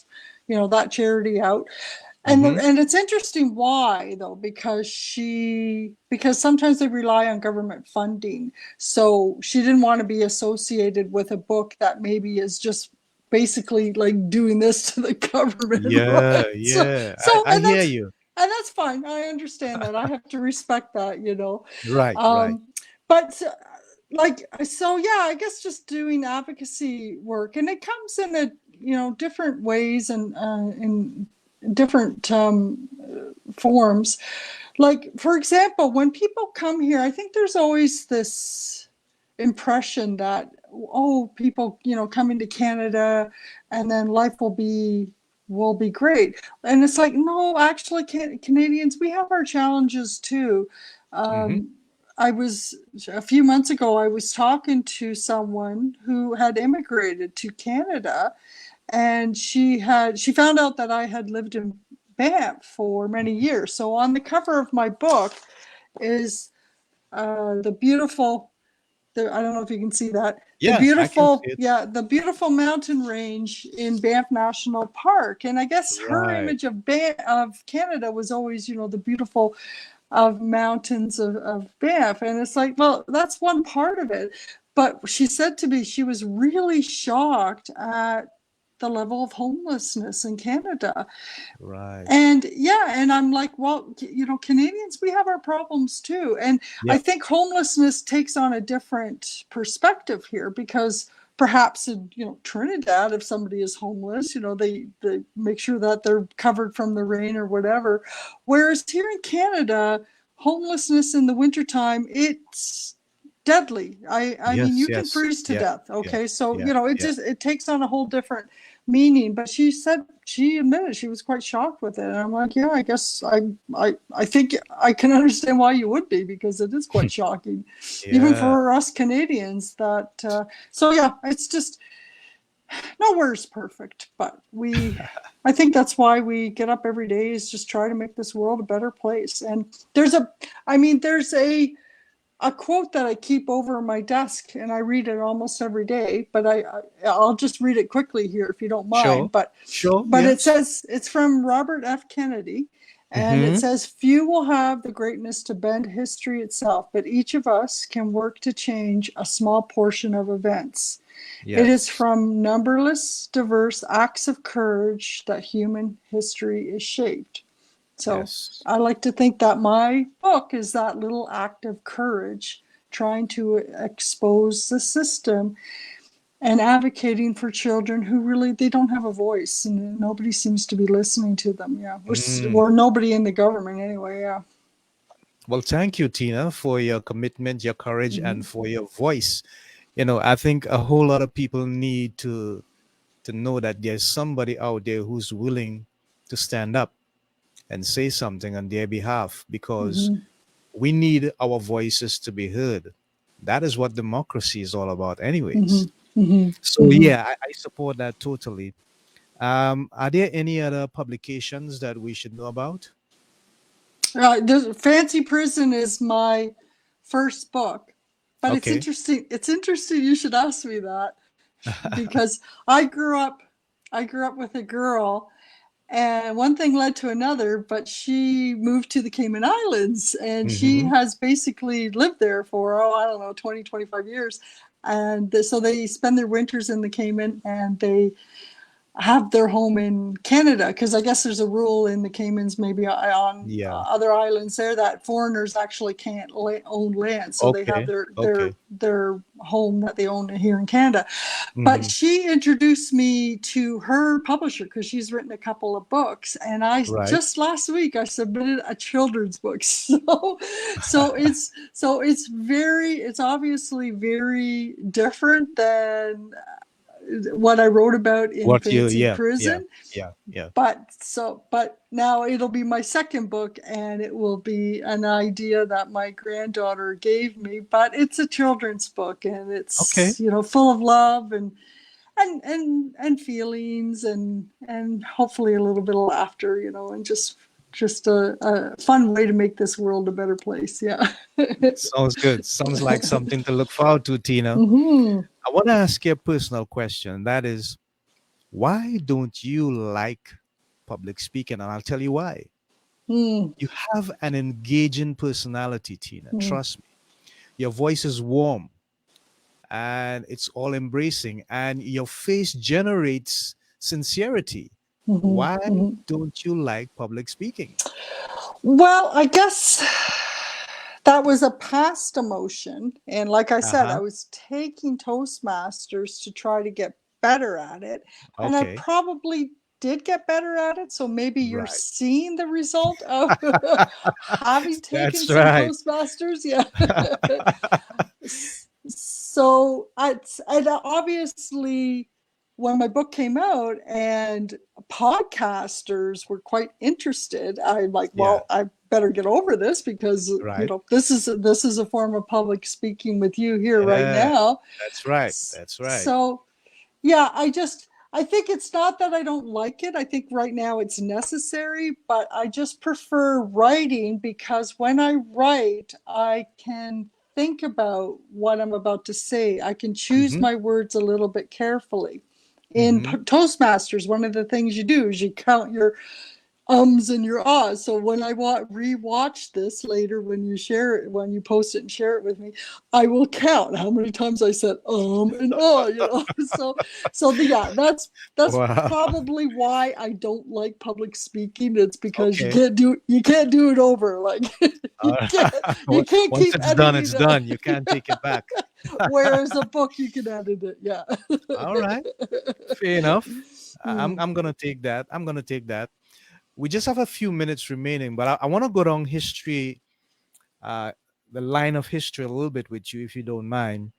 [SPEAKER 2] that charity out.
[SPEAKER 1] Mm-hmm.
[SPEAKER 2] And it's interesting why though, because sometimes they rely on government funding. So she didn't want to be associated with a book that maybe is just basically like doing this to the government,
[SPEAKER 1] Yeah,
[SPEAKER 2] right? So
[SPEAKER 1] yeah.
[SPEAKER 2] so
[SPEAKER 1] I hear you.
[SPEAKER 2] and that's fine. I understand that. I have to respect that.
[SPEAKER 1] Right, right.
[SPEAKER 2] Um, but like so yeah, I guess just doing advocacy work, and it comes in a different ways and in different forms. Like, for example, when people come here, I think there's always this impression that, oh, people, coming to Canada and then life will be great. And it's like, no, actually, Canadians, we have our challenges too.
[SPEAKER 1] Mm-hmm.
[SPEAKER 2] Um, I was a few months ago, I was talking to someone who had immigrated to Canada, and she found out that I had lived in Banff for many years. So on the cover of my book is the beautiful. I don't know if you can see that.
[SPEAKER 1] Yeah, I can see it.
[SPEAKER 2] The beautiful mountain range in Banff National Park. And I guess her
[SPEAKER 1] Right.
[SPEAKER 2] image of Canada was always, the beautiful of mountains of Banff. And it's like, well, that's one part of it. But she said to me she was really shocked at the level of homelessness in Canada.
[SPEAKER 1] Right.
[SPEAKER 2] And yeah, and I'm like, well, Canadians, we have our problems too. And I
[SPEAKER 1] Yeah.
[SPEAKER 2] think homelessness takes on a different perspective here because perhaps in, Trinidad, if somebody is homeless, they make sure that they're covered from the rain or whatever. Whereas here in Canada, homelessness in the wintertime, it's deadly. I mean,
[SPEAKER 1] Yes,
[SPEAKER 2] you can
[SPEAKER 1] yes.
[SPEAKER 2] freeze to
[SPEAKER 1] Yeah,
[SPEAKER 2] death.
[SPEAKER 1] yeah,
[SPEAKER 2] Okay. So,
[SPEAKER 1] yeah, yeah.
[SPEAKER 2] it takes on a whole different meaning. But she admitted she was quite shocked with it, and I'm like, yeah, I guess I think I can understand why you would be, because it is quite shocking, even
[SPEAKER 1] Yeah.
[SPEAKER 2] for us Canadians. That so yeah, it's just nowhere's perfect, but I think that's why we get up every day, is just try to make this world a better place. And there's a, I mean, there's a a quote that I keep over my desk, and I read it almost every day. But I'll just read it quickly here, if you don't mind.
[SPEAKER 1] Sure.
[SPEAKER 2] But
[SPEAKER 1] Sure.
[SPEAKER 2] it
[SPEAKER 1] Yes.
[SPEAKER 2] says, it's from Robert F. Kennedy, and it
[SPEAKER 1] Mm-hmm.
[SPEAKER 2] says, "Few will have the greatness to bend history itself, but each of us can work to change a small portion of events. It is
[SPEAKER 1] Yes.
[SPEAKER 2] from numberless, diverse acts of courage that human history is shaped." So
[SPEAKER 1] Yes.
[SPEAKER 2] I like to think that my book is that little act of courage, trying to expose the system and advocating for children who really, they don't have a voice, and nobody seems to be listening to them. Yeah,
[SPEAKER 1] Mm.
[SPEAKER 2] we're nobody in the government anyway. Yeah.
[SPEAKER 1] Well, thank you, Tina, for your commitment, your courage,
[SPEAKER 2] Mm-hmm.
[SPEAKER 1] and for your voice. I think a whole lot of people need to know that there's somebody out there who's willing to stand up and say something on their behalf, because
[SPEAKER 2] Mm-hmm.
[SPEAKER 1] we need our voices to be heard. That is what democracy is all about, anyways.
[SPEAKER 2] Mm-hmm. Mm-hmm.
[SPEAKER 1] So
[SPEAKER 2] Mm-hmm.
[SPEAKER 1] yeah, I support that totally. Are there any other publications that we should know about?
[SPEAKER 2] Fancy Prison is my first book, but it's
[SPEAKER 1] Okay.
[SPEAKER 2] interesting. It's interesting you should ask me that, because I grew up, with a girl, and one thing led to another. But she moved to the Cayman Islands, and she
[SPEAKER 1] Mm-hmm.
[SPEAKER 2] has basically lived there for, I don't know, 20, 25 years. And so they spend their winters in the Cayman, and they have their home in Canada, because I guess there's a rule in the Caymans, maybe on
[SPEAKER 1] Yeah.
[SPEAKER 2] other islands there, that foreigners actually can't own land, so they have
[SPEAKER 1] Okay. Okay.
[SPEAKER 2] their home that they own here in Canada. But
[SPEAKER 1] Mm-hmm.
[SPEAKER 2] she introduced me to her publisher, because she's written a couple of books, and I
[SPEAKER 1] Right.
[SPEAKER 2] just last week I submitted a children's book. It's obviously very different than what I wrote about in
[SPEAKER 1] What you?
[SPEAKER 2] Fancy
[SPEAKER 1] Yeah. Yeah.
[SPEAKER 2] Prison.
[SPEAKER 1] Yeah. Yeah.
[SPEAKER 2] But now it'll be my second book, and it will be an idea that my granddaughter gave me. But it's a children's book, and
[SPEAKER 1] Okay.
[SPEAKER 2] it's, full of love and feelings, and hopefully a little bit of laughter, and just a fun way to make this world a better place. Yeah.
[SPEAKER 1] Sounds good. Sounds like something to look forward to, Tina.
[SPEAKER 2] Mm-hmm.
[SPEAKER 1] I want to ask you a personal question. That is, why don't you like public speaking? And I'll tell you why.
[SPEAKER 2] Mm-hmm.
[SPEAKER 1] You have an engaging personality, Tina. Trust me. Your voice is warm and it's all embracing, and your face generates sincerity.
[SPEAKER 2] Mm-hmm.
[SPEAKER 1] Why
[SPEAKER 2] Mm-hmm.
[SPEAKER 1] don't you like public speaking?
[SPEAKER 2] Well, I guess that was a past emotion. And like I said, I
[SPEAKER 1] Uh-huh.
[SPEAKER 2] was taking Toastmasters to try to get better at it. And I
[SPEAKER 1] Okay.
[SPEAKER 2] probably did get better at it. So maybe you're
[SPEAKER 1] Right.
[SPEAKER 2] seeing the result of having taken
[SPEAKER 1] That's
[SPEAKER 2] some
[SPEAKER 1] right.
[SPEAKER 2] Toastmasters. Yeah. So and obviously, when my book came out and podcasters were quite interested, I'm like,
[SPEAKER 1] Yeah.
[SPEAKER 2] well, I better get over this, because
[SPEAKER 1] Right.
[SPEAKER 2] this is a form of public speaking with you here right
[SPEAKER 1] Yeah.
[SPEAKER 2] now.
[SPEAKER 1] That's right. That's right.
[SPEAKER 2] So yeah, I think it's not that I don't like it. I think right now it's necessary, but I just prefer writing, because when I write, I can think about what I'm about to say. I can choose
[SPEAKER 1] Mm-hmm.
[SPEAKER 2] my words a little bit carefully. In
[SPEAKER 1] Mm-hmm.
[SPEAKER 2] Toastmasters, one of the things you do is you count your ums and your ahs. So when I rewatch this later, when you share it, when you post it and share it with me, I will count how many times I said and yeah, that's
[SPEAKER 1] Wow.
[SPEAKER 2] probably why I don't like public speaking. It's because
[SPEAKER 1] Okay.
[SPEAKER 2] you can't do it over. Like you
[SPEAKER 1] Uh,
[SPEAKER 2] can't you can't
[SPEAKER 1] Once
[SPEAKER 2] keep
[SPEAKER 1] it's done,
[SPEAKER 2] editing
[SPEAKER 1] it's
[SPEAKER 2] it.
[SPEAKER 1] done. You can't take it back.
[SPEAKER 2] Whereas a book, you can edit it. Yeah.
[SPEAKER 1] All right. Fair enough.
[SPEAKER 2] Hmm.
[SPEAKER 1] I'm gonna take that. I'm gonna take that. We just have a few minutes remaining, but I want to go down history, uh, the line of history a little bit with you, if you don't mind.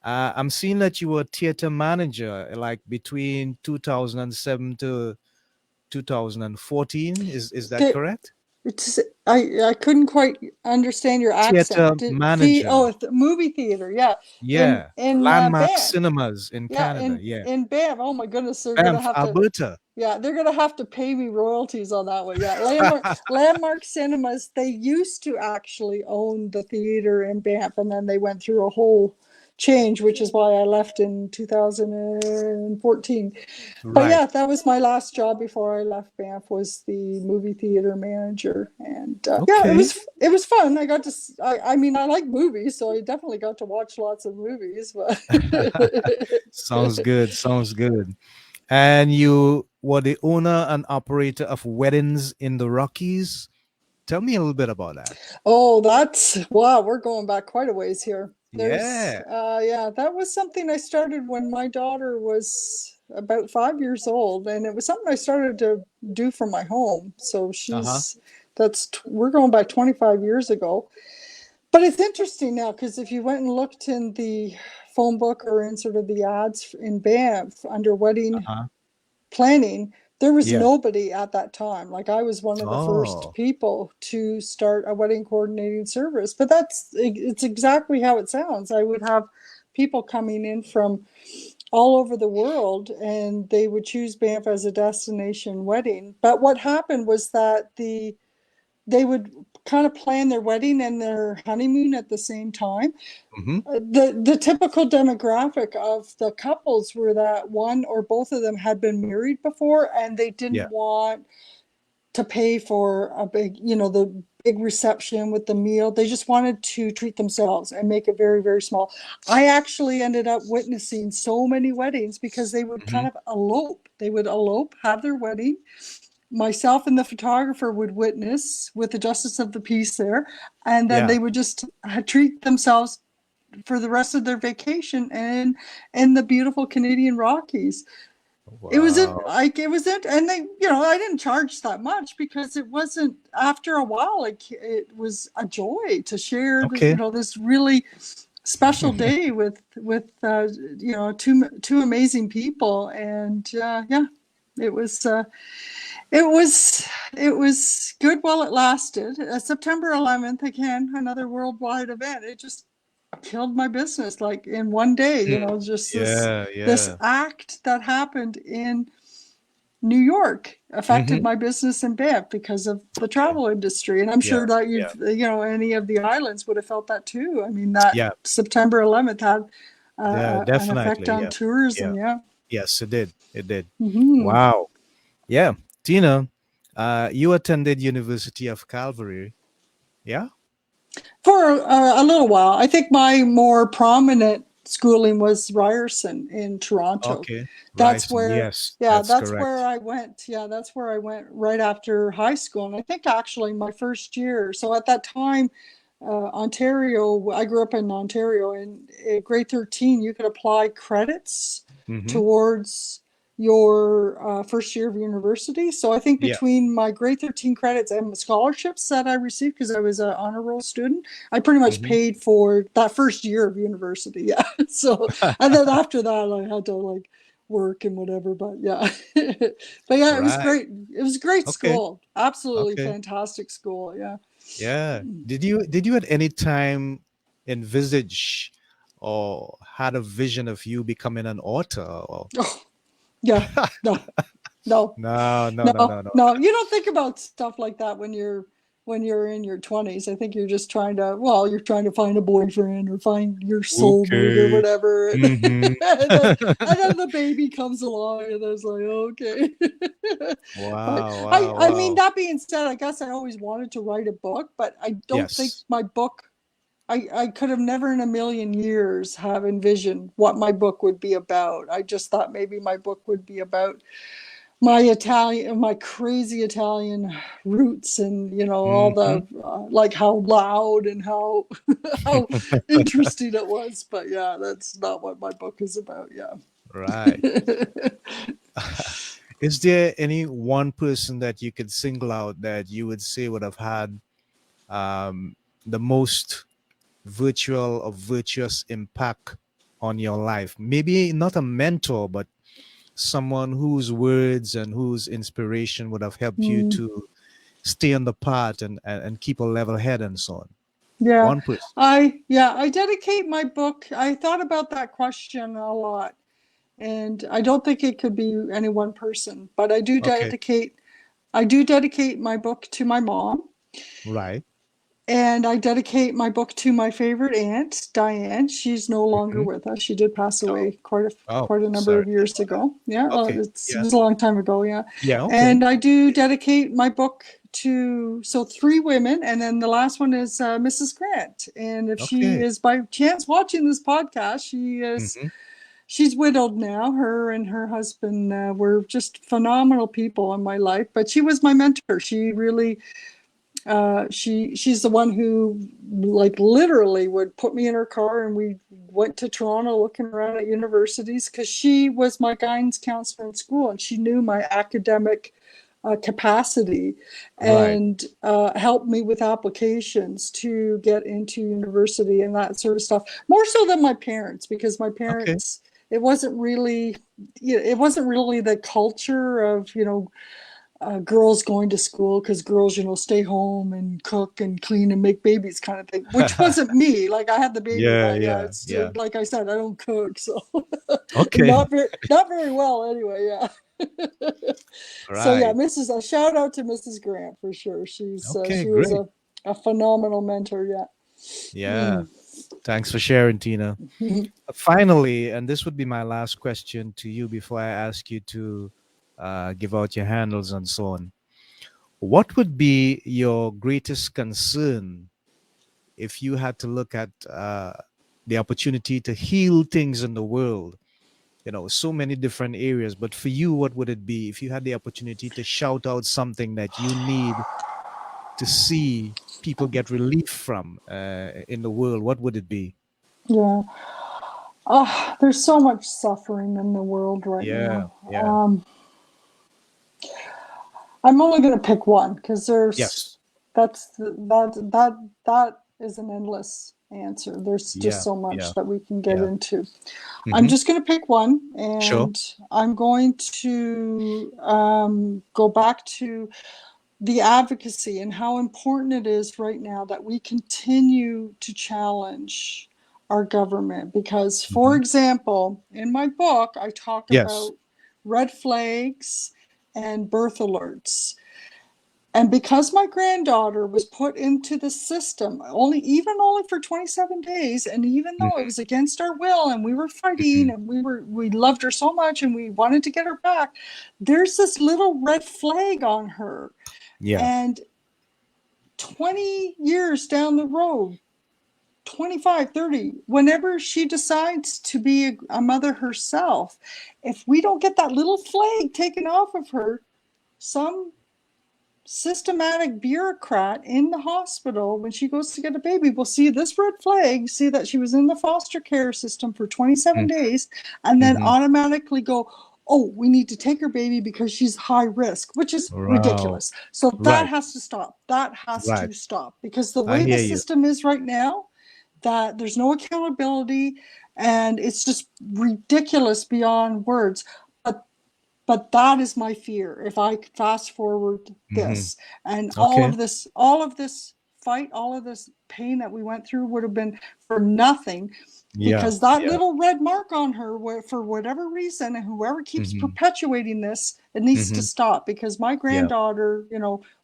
[SPEAKER 1] I'm seeing that you were a theater manager, like between 2007 to 2014. Is that
[SPEAKER 2] Okay.
[SPEAKER 1] correct?
[SPEAKER 2] It's I couldn't quite understand your
[SPEAKER 1] Theater
[SPEAKER 2] accent.
[SPEAKER 1] manager.
[SPEAKER 2] Movie theater, yeah.
[SPEAKER 1] Yeah.
[SPEAKER 2] In
[SPEAKER 1] Landmark
[SPEAKER 2] Banff.
[SPEAKER 1] Cinemas in
[SPEAKER 2] Yeah,
[SPEAKER 1] Canada. Yeah.
[SPEAKER 2] in Banff. Oh my goodness, they're gonna
[SPEAKER 1] Banff,
[SPEAKER 2] have to
[SPEAKER 1] Alberta.
[SPEAKER 2] yeah, they're gonna have to pay me royalties on that one. Yeah, Landmark Cinemas. They used to actually own the theater in Banff, and then they went through a whole change, which is why I left in 2014. But
[SPEAKER 1] Right.
[SPEAKER 2] yeah, that was my last job before I left Banff, was the movie theater manager, and yeah,
[SPEAKER 1] Okay.
[SPEAKER 2] it was fun. I got to I mean I like movies, so I definitely got to watch lots of movies. But
[SPEAKER 1] Sounds good. Sounds good. And you were the owner and operator of weddings in the Rockies. Tell me a little bit about that.
[SPEAKER 2] oh, that's wow, we're going back quite a ways here. There's
[SPEAKER 1] Yeah.
[SPEAKER 2] yeah, that was something I started when my daughter was about 5 years old, and it was something I started to do from my home. So
[SPEAKER 1] Uh-huh.
[SPEAKER 2] we're going back 25 years ago. But it's interesting now because if you went and looked in the phone book or in sort of the ads in Banff under wedding
[SPEAKER 1] Uh-huh.
[SPEAKER 2] planning, there was
[SPEAKER 1] Yeah.
[SPEAKER 2] nobody at that time. Like I was one of the first
[SPEAKER 1] Oh.
[SPEAKER 2] people to start a wedding coordinating service. But it's exactly how it sounds. I would have people coming in from all over the world, and they would choose Banff as a destination wedding. But what happened was that they would kind of plan their wedding and their honeymoon at the same time.
[SPEAKER 1] Hmm.
[SPEAKER 2] The typical demographic of the couples were that one or both of them had been married before, and they
[SPEAKER 1] Yeah.
[SPEAKER 2] didn't want to pay for a big, the big reception with the meal. They just wanted to treat themselves and make it very, very small. I actually ended up witnessing so many weddings because they would
[SPEAKER 1] Hmm.
[SPEAKER 2] kind of elope. They would elope, have their wedding. Myself and the photographer would witness with the justice of the peace there, and then
[SPEAKER 1] Yeah.
[SPEAKER 2] they would just treat themselves for the rest of their vacation and in the beautiful Canadian Rockies. It was it
[SPEAKER 1] Wow.
[SPEAKER 2] like it was it, and they, I didn't charge that much because it wasn't. After a while, like it was a joy to share,
[SPEAKER 1] Okay.
[SPEAKER 2] this really special day with two amazing people, and yeah, it was. It was good while it lasted. September 11th, again, another worldwide event. It just killed my business like in one day.
[SPEAKER 1] Mm.
[SPEAKER 2] Just
[SPEAKER 1] Yeah.
[SPEAKER 2] this
[SPEAKER 1] Yeah.
[SPEAKER 2] act that happened in New York affected
[SPEAKER 1] Hmm.
[SPEAKER 2] my business in Banff because of the
[SPEAKER 1] Okay.
[SPEAKER 2] travel industry. And I'm
[SPEAKER 1] Yeah.
[SPEAKER 2] sure that
[SPEAKER 1] Yeah.
[SPEAKER 2] any of the islands would have felt that too. I mean, that
[SPEAKER 1] Yeah.
[SPEAKER 2] September 11th had
[SPEAKER 1] Yeah.
[SPEAKER 2] an effect
[SPEAKER 1] Definitely.
[SPEAKER 2] on
[SPEAKER 1] Yeah.
[SPEAKER 2] tourism.
[SPEAKER 1] Yeah.
[SPEAKER 2] Yeah.
[SPEAKER 1] Yes, it did. It did.
[SPEAKER 2] Hmm.
[SPEAKER 1] Wow. Yeah. Tina, you attended University of Calgary. Yeah.
[SPEAKER 2] For a little while. I think my more prominent schooling was Ryerson in Toronto.
[SPEAKER 1] Okay.
[SPEAKER 2] That's
[SPEAKER 1] Ryerson.
[SPEAKER 2] where,
[SPEAKER 1] Yes,
[SPEAKER 2] yeah,
[SPEAKER 1] that's
[SPEAKER 2] that's where
[SPEAKER 1] correct.
[SPEAKER 2] I went. Yeah, that's where I went right after high school. And I think actually my first year. So at that time, Ontario, I grew up in Ontario. In grade 13, you could apply credits
[SPEAKER 1] Hmm.
[SPEAKER 2] towards your first year of university. So I think
[SPEAKER 1] Yeah.
[SPEAKER 2] between my grade 13 credits and the scholarships that I received because I was an honor roll student, I pretty much
[SPEAKER 1] Hmm.
[SPEAKER 2] paid for that first year of university. Yeah. So, and then after that, I had to like work and whatever. But yeah, but yeah, it was
[SPEAKER 1] Right.
[SPEAKER 2] great. It was a great
[SPEAKER 1] Okay.
[SPEAKER 2] school. Absolutely
[SPEAKER 1] Okay.
[SPEAKER 2] fantastic school. Yeah.
[SPEAKER 1] Yeah. Did you at any time envisage or had a vision of you becoming an author? Or
[SPEAKER 2] Oh, yeah. No, no,
[SPEAKER 1] no, no, no,
[SPEAKER 2] no,
[SPEAKER 1] no, no.
[SPEAKER 2] no. You don't think about stuff like that when you're in your 20s. I think you're just you're trying to find a boyfriend or find your soulmate or
[SPEAKER 1] Okay.
[SPEAKER 2] whatever. And,
[SPEAKER 1] Hmm.
[SPEAKER 2] and then the baby comes along and I was like, okay. But
[SPEAKER 1] Wow,
[SPEAKER 2] I
[SPEAKER 1] wow,
[SPEAKER 2] I mean,
[SPEAKER 1] wow.
[SPEAKER 2] that being said, I guess I always wanted to write a book, but I don't think
[SPEAKER 1] Yes.
[SPEAKER 2] my book I could have never in a million years have envisioned what my book would be about. I just thought maybe my book would be about my crazy Italian roots, and all
[SPEAKER 1] Hmm.
[SPEAKER 2] the like how loud and how how interesting it was. But yeah, that's not what my book is about. Yeah.
[SPEAKER 1] Right. Is there any one person that you could single out that you would say would have had um, the most virtual or virtuous impact on your life? Maybe not a mentor, but someone whose words and whose inspiration would have helped you
[SPEAKER 2] Mm.
[SPEAKER 1] to stay on the path and keep a level head and so on.
[SPEAKER 2] Yeah.
[SPEAKER 1] One person.
[SPEAKER 2] I dedicate my book. I thought about that question a lot, and I don't think it could be any one person, but
[SPEAKER 1] Okay.
[SPEAKER 2] I do dedicate my book to my mom,
[SPEAKER 1] Right.
[SPEAKER 2] and I dedicate my book to my favorite aunt, Diane. She's no longer
[SPEAKER 1] Hmm.
[SPEAKER 2] with us. She did pass
[SPEAKER 1] Oh.
[SPEAKER 2] away
[SPEAKER 1] Oh.
[SPEAKER 2] quite a number
[SPEAKER 1] Sorry.
[SPEAKER 2] of years ago. Yeah,
[SPEAKER 1] Okay.
[SPEAKER 2] it
[SPEAKER 1] Yeah.
[SPEAKER 2] was a long time ago. Yeah,
[SPEAKER 1] Yeah. Okay.
[SPEAKER 2] and I do dedicate my book to three women, and then the last one is Mrs. Grant. And if she
[SPEAKER 1] Okay.
[SPEAKER 2] is by chance watching this podcast,
[SPEAKER 1] Hmm.
[SPEAKER 2] she's widowed now. Her and her husband were just phenomenal people in my life, but she was my mentor. She really she's the one who like literally would put me in her car and we went to Toronto looking around at universities because she was my guidance counselor in school and she knew my academic capacity
[SPEAKER 1] Right.
[SPEAKER 2] and helped me with applications to get into university and that sort of stuff, more so than my parents, because my
[SPEAKER 1] Okay.
[SPEAKER 2] parents, it wasn't really, it wasn't really the culture of, girls going to school because girls, stay home and cook and clean and make babies kind of thing, which wasn't me. Like I had the baby,
[SPEAKER 1] Yeah.
[SPEAKER 2] but yeah,
[SPEAKER 1] Yeah.
[SPEAKER 2] it's
[SPEAKER 1] Yeah.
[SPEAKER 2] like I said, I don't cook, so
[SPEAKER 1] Okay.
[SPEAKER 2] not very well anyway. Yeah. So yeah,
[SPEAKER 1] Right.
[SPEAKER 2] Mrs. A shout out to Mrs. Grant for sure.
[SPEAKER 1] Okay.
[SPEAKER 2] She was
[SPEAKER 1] Great.
[SPEAKER 2] a phenomenal mentor. Yeah.
[SPEAKER 1] Yeah.
[SPEAKER 2] Mm.
[SPEAKER 1] Thanks for sharing, Tina. Finally, and this would be my last question to you before I ask you to give out your handles and so on. What would be your greatest concern if you had to look at the opportunity to heal things in the world? So many different areas, but for you, what would it be if you had the opportunity to shout out something that you need to see people get relief from in the world? What would it be?
[SPEAKER 2] Yeah. There's so much suffering in the world right
[SPEAKER 1] Yeah,
[SPEAKER 2] now.
[SPEAKER 1] yeah,
[SPEAKER 2] I'm only going to pick one because
[SPEAKER 1] yes,
[SPEAKER 2] that is an endless answer. There's just
[SPEAKER 1] yeah,
[SPEAKER 2] so
[SPEAKER 1] yeah,
[SPEAKER 2] much that we can get
[SPEAKER 1] yeah.
[SPEAKER 2] into. I'm
[SPEAKER 1] Hmm.
[SPEAKER 2] just going to pick one,
[SPEAKER 1] Sure.
[SPEAKER 2] and I'm going to go back to the advocacy and how important it is right now that we continue to challenge our government. Because, for
[SPEAKER 1] Hmm.
[SPEAKER 2] example, in my book, I talk
[SPEAKER 1] Yes.
[SPEAKER 2] about red flags and birth alerts. And because my granddaughter was put into the system only for 27 days, and even though it
[SPEAKER 1] Hmm.
[SPEAKER 2] was against our will and we were fighting
[SPEAKER 1] Hmm.
[SPEAKER 2] and we loved her so much and we wanted to get her back, there's this little red flag on her.
[SPEAKER 1] Yeah.
[SPEAKER 2] And 20 years down the road, 25, 30, whenever she decides to be a mother herself, if we don't get that little flag taken off of her, some systematic bureaucrat in the hospital, when she goes to get a baby, will see this red flag, see that she was in the foster care system for 27 days, and then
[SPEAKER 1] Mm-hmm.
[SPEAKER 2] automatically go, oh, we need to take her baby because she's high risk, which is
[SPEAKER 1] Wow.
[SPEAKER 2] ridiculous. So that
[SPEAKER 1] Right.
[SPEAKER 2] has to stop. That has
[SPEAKER 1] Right.
[SPEAKER 2] to stop, because the
[SPEAKER 1] I
[SPEAKER 2] way the
[SPEAKER 1] hear you.
[SPEAKER 2] system is right now, that there's no accountability, and it's just ridiculous beyond words. But that is my fear. If I fast forward
[SPEAKER 1] Hmm.
[SPEAKER 2] this, and
[SPEAKER 1] Okay.
[SPEAKER 2] all of this fight, all of this pain that we went through would have been for nothing,
[SPEAKER 1] Yeah.
[SPEAKER 2] because that
[SPEAKER 1] Yeah.
[SPEAKER 2] little red mark on her, for whatever reason, and whoever keeps
[SPEAKER 1] Hmm.
[SPEAKER 2] perpetuating this, it needs to
[SPEAKER 1] Hmm.
[SPEAKER 2] stop, because my
[SPEAKER 1] Yeah.
[SPEAKER 2] granddaughter,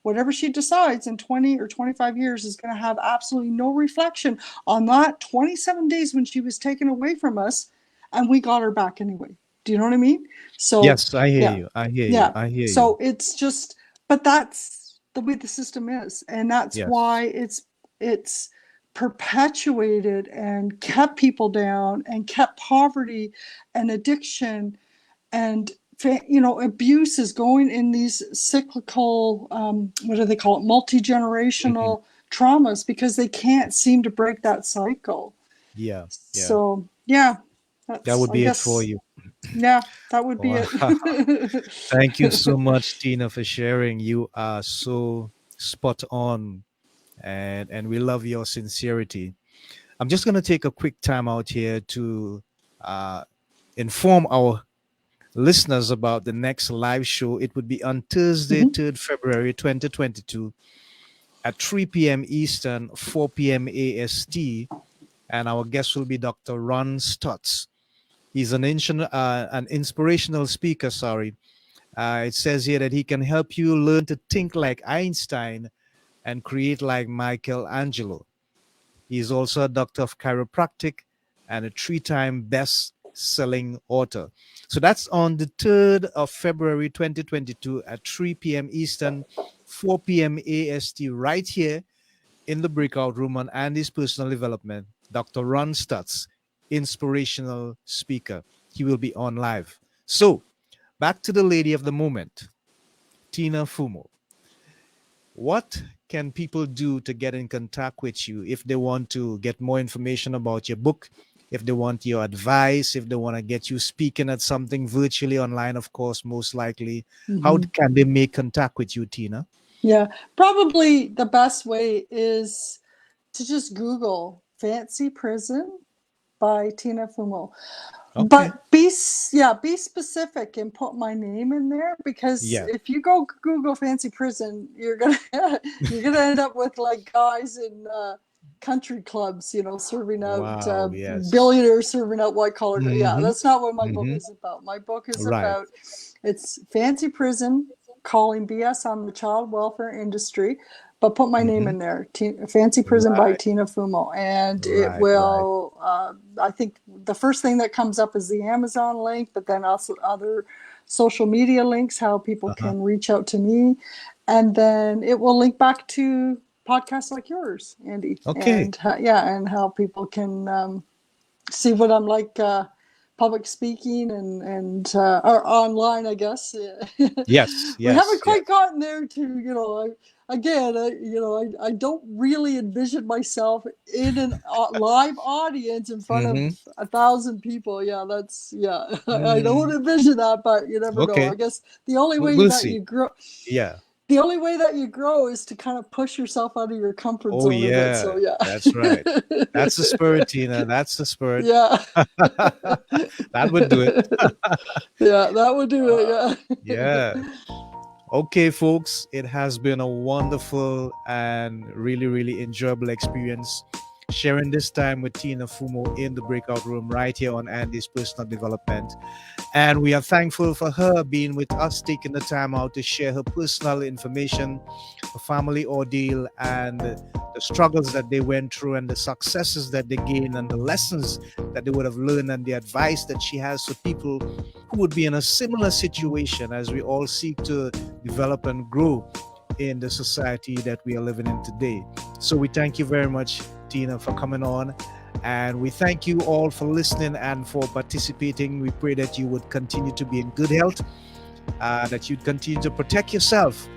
[SPEAKER 2] whatever she decides in 20 or 25 years is going to have absolutely no reflection on that 27 days when she was taken away from us, and we got her back anyway. Do you know what I mean? So
[SPEAKER 1] Yes, I hear
[SPEAKER 2] yeah,
[SPEAKER 1] you. I hear you.
[SPEAKER 2] yeah.
[SPEAKER 1] I hear you.
[SPEAKER 2] So it's just, but that's the way the system is, and that's
[SPEAKER 1] Yes.
[SPEAKER 2] why it's perpetuated and kept people down and kept poverty and addiction and abuse is going in these cyclical, what do they call it,
[SPEAKER 1] Hmm.
[SPEAKER 2] multi-generational traumas, because they can't seem to break that cycle.
[SPEAKER 1] Yeah. Yeah.
[SPEAKER 2] So yeah,
[SPEAKER 1] That
[SPEAKER 2] that's,
[SPEAKER 1] would
[SPEAKER 2] I
[SPEAKER 1] be it for
[SPEAKER 2] guess,
[SPEAKER 1] you.
[SPEAKER 2] yeah, that would be
[SPEAKER 1] Wow.
[SPEAKER 2] it.
[SPEAKER 1] Thank you so much, Tina, for sharing. You are so spot on, and we love your sincerity. I'm just going to take a quick time out here to uh, inform our listeners about the next live show. It would be on Thursday,
[SPEAKER 2] Mhm.
[SPEAKER 1] 3rd February 2022 at 3 p.m. Eastern, 4 p.m. AST. And our guest will be Dr. Ron Stutz. He's an inspirational speaker, sorry. It says here that he can help you learn to think like Einstein and create like Michelangelo. He is also a doctor of chiropractic and a three-time best-selling author. So that's on the 3rd of February 2022 at 3 p.m. Eastern, 4 p.m. AST, right here in the breakout room on Andy's personal development. Dr. Ron Stutz, inspirational speaker. He will be on live. So back to the lady of the moment, Tina Fumo. What can people do to get in contact with you if they want to get more information about your book, if they want your advice, if they want to get you speaking at something virtually online, of course, most likely? How
[SPEAKER 2] Mhm.
[SPEAKER 1] can they make contact with you, Tina?
[SPEAKER 2] Yeah, probably the best way is to just Google "Fancy Prison" by Tina Fumo.
[SPEAKER 1] Okay.
[SPEAKER 2] But be specific and put my name in there, because
[SPEAKER 1] Yeah.
[SPEAKER 2] if you go Google "Fancy Prison," you're gonna you're gonna end up with like guys in country clubs, serving out
[SPEAKER 1] Wow. Yes.
[SPEAKER 2] billionaires serving out white collar. Yeah,
[SPEAKER 1] Mm-hmm.
[SPEAKER 2] that's not what my book
[SPEAKER 1] Mm-hmm.
[SPEAKER 2] is about. My book is
[SPEAKER 1] Right.
[SPEAKER 2] about it's "Fancy Prison" calling BS on the child welfare industry, but put my name
[SPEAKER 1] Mm-hmm.
[SPEAKER 2] in there. "Fancy Prison" by
[SPEAKER 1] Right.
[SPEAKER 2] Tina Fumo, and it
[SPEAKER 1] Right. Right.
[SPEAKER 2] will. I think the first thing that comes up is the Amazon link, but then also other social media links, how people
[SPEAKER 1] Uh-huh.
[SPEAKER 2] can reach out to me, and then it will link back to podcasts like yours, Andy,
[SPEAKER 1] Okay.
[SPEAKER 2] and yeah, and how people can see what I'm like. Public speaking and or online, I guess.
[SPEAKER 1] Yes.
[SPEAKER 2] We haven't
[SPEAKER 1] Yes.
[SPEAKER 2] quite
[SPEAKER 1] Yes.
[SPEAKER 2] gotten there to I don't really envision myself in an live audience in front of
[SPEAKER 1] Mm-hmm.
[SPEAKER 2] 1,000 people. Yeah, I don't
[SPEAKER 1] Mm.
[SPEAKER 2] envision that, but you never know. I
[SPEAKER 1] Okay.
[SPEAKER 2] guess the only way
[SPEAKER 1] We'll
[SPEAKER 2] that
[SPEAKER 1] see.
[SPEAKER 2] you grow
[SPEAKER 1] Yeah.
[SPEAKER 2] the only way that you grow is to kind of push yourself out of your comfort
[SPEAKER 1] Oh
[SPEAKER 2] zone a bit.
[SPEAKER 1] yeah,
[SPEAKER 2] So yeah.
[SPEAKER 1] that's right. That's the spirit, Tina. That's the spirit.
[SPEAKER 2] Yeah.
[SPEAKER 1] That would do it.
[SPEAKER 2] Yeah, that would do it. Yeah.
[SPEAKER 1] Yeah. Okay, folks, it has been a wonderful and really, really enjoyable experience sharing this time with Tina Fumo in the breakout room right here on Andy's Personal Development. And we are thankful for her being with us, taking the time out to share her personal information, her family ordeal, and the struggles that they went through, and the successes that they gained, and the lessons that they would have learned, and the advice that she has for people who would be in a similar situation as we all seek to develop and grow in the society that we are living in today. So we thank you very much, Tina, for coming on. And we thank you all for listening and for participating. We pray that you would continue to be in good health, that you'd continue to protect yourself,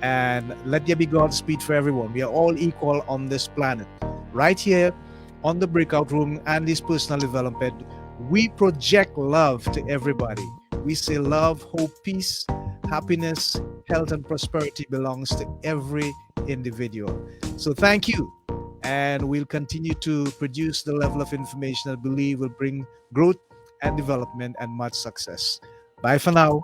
[SPEAKER 1] and let there be Godspeed for everyone. We are all equal on this planet. Right here on the breakout room and this personal development, we project love to everybody. We say love, hope, peace, happiness, health, and prosperity belongs to every individual. So thank you. And we'll continue to produce the level of information I believe will bring growth and development and much success. Bye for now.